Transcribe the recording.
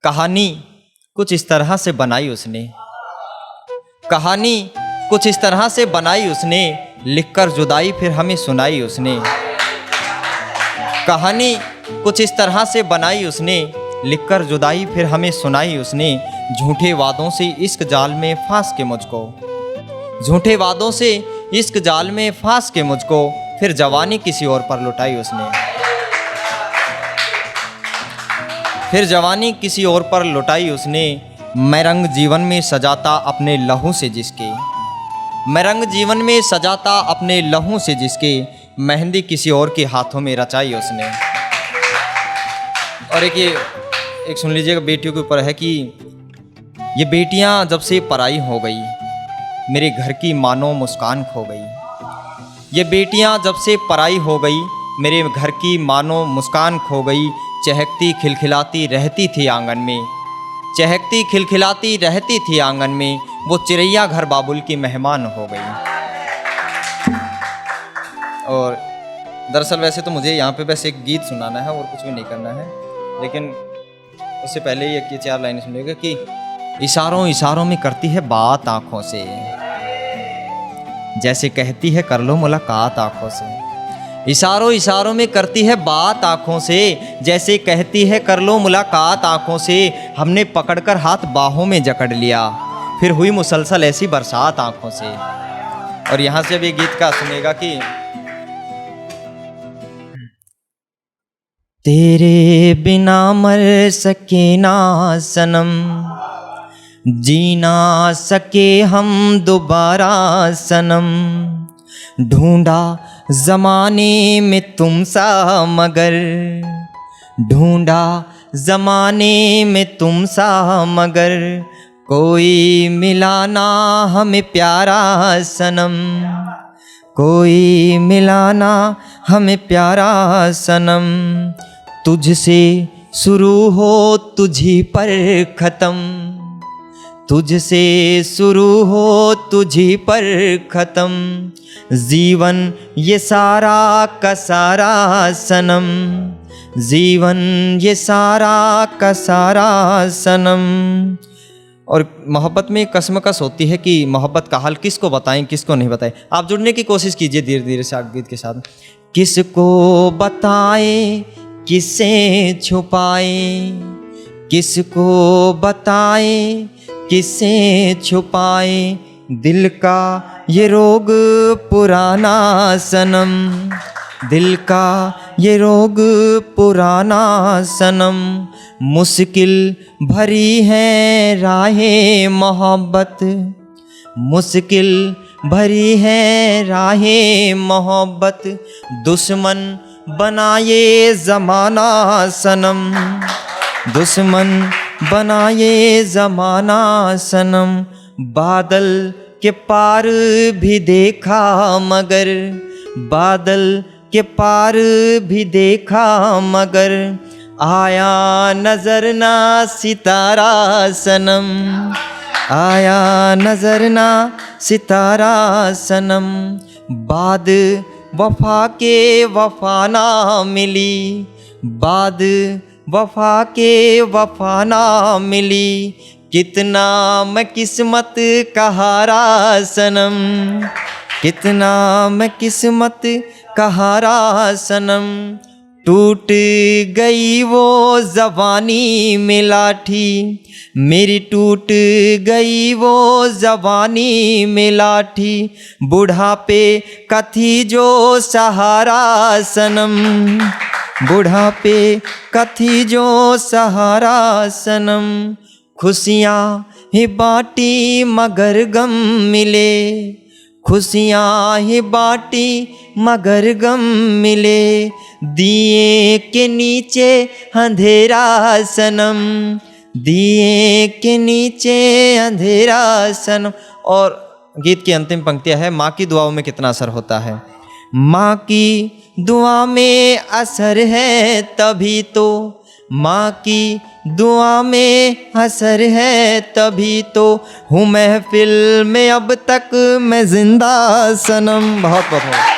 कहानी कुछ इस तरह से बनाई उसने, कहानी कुछ इस तरह से बनाई उसने, लिखकर जुदाई फिर हमें सुनाई उसने। कहानी कुछ इस तरह से बनाई उसने, लिखकर जुदाई फिर हमें सुनाई उसने। झूठे वादों से इश्क जाल में फांस के मुझको, झूठे वादों से इश्क जाल में फांस के मुझको, फिर जवानी किसी और पर लुटाई उसने। फिर जवानी किसी और पर लुटाई उसने। मैं रंग जीवन में सजाता अपने लहू से जिसके, मैं रंग जीवन में सजाता अपने लहू से जिसके, मेहंदी किसी और के हाथों में रचाई उसने। और एक सुन लीजिएगा, बेटियों के ऊपर है कि ये बेटियां जब से पराई हो गई, मेरे घर की मानो मुस्कान खो गई। ये बेटियां जब से पराई हो गई, मेरे घर की मानो मुस्कान खो गई। चहकती खिलखिलाती रहती थी आंगन में, चहकती खिलखिलाती रहती थी आंगन में, वो चिड़ैया घर बाबुल की मेहमान हो गई। और दरअसल वैसे तो मुझे यहाँ पे बस एक गीत सुनाना है और कुछ भी नहीं करना है, लेकिन उससे पहले ये 4 लाइनें सुनिएगा कि इशारों इशारों में करती है बात आँखों से, जैसे कहती है कर लो मुलाकात आँखों से। इशारों इशारों में करती है बात आँखों से, जैसे कहती है कर लो मुलाकात आँखों से। हमने पकड़कर हाथ बाहों में जकड़ लिया, फिर हुई मुसलसल ऐसी बरसात आँखों से। और यहाँ से अब ये गीत का सुनेगा कि तेरे बिना मर सके ना सनम, जीना सके हम दोबारा सनम। ढूंढा ज़माने में तुम सा मगर, ढूंढा ज़माने में तुम सा मगर, कोई मिला ना हमें प्यारा सनम, कोई मिला ना हमें प्यारा सनम। तुझसे शुरू हो तुझी पर ख़त्म, तुझसे शुरू हो तुझी पर ख़त्म। जीवन ये सारा का सारा सनम, जीवन ये सारा का सारा सनम। और मोहब्बत में कसमकस होती है कि मोहब्बत का हाल किसको बताएं किसको नहीं बताएं। आप जुड़ने की कोशिश कीजिए धीरे धीरे से गीत के साथ। किसको बताएं किससे छुपाएं, किसको बताएं किससे छुपाएं, दिल का ये रोग पुराना सनम, दिल का ये रोग पुराना सनम। मुश्किल भरी है राहें मोहब्बत, मुश्किल भरी है राहें मोहब्बत। दुश्मन बनाए ज़माना सनम, दुश्मन बनाए ज़माना सनम। बादल के पार भी देखा मगर, बादल के पार भी देखा मगर, आया नजर ना सितारा सनम, आया नजर ना सितारा सनम। बाद वफा के वफा ना मिली, बाद वफा के वफा ना मिली। कितना मैं किस्मत का हारा सनम, कितना मैं किस्मत का हारा सनम। टूट गई वो जवानी में लाठी, मेरी टूट गई वो जवानी में लाठी। बुढ़ापे का थी जो सहारा सनम, बुढ़ापे का थी जो सहारा सनम। खुशियाँ ही बाटी मगर गम मिले, खुशियाँ ही बाटी मगर गम मिले। दिए के नीचे अंधेरा सनम, दिए के नीचे अंधेरा सनम। और गीत की अंतिम पंक्तियाँ है, माँ की दुआओं में कितना असर होता है। माँ की दुआ में असर है तभी तो, माँ की दुआ में असर है तभी तो, हूँ महफिल में अब तक मैं जिंदा सनम। बहुत बहुत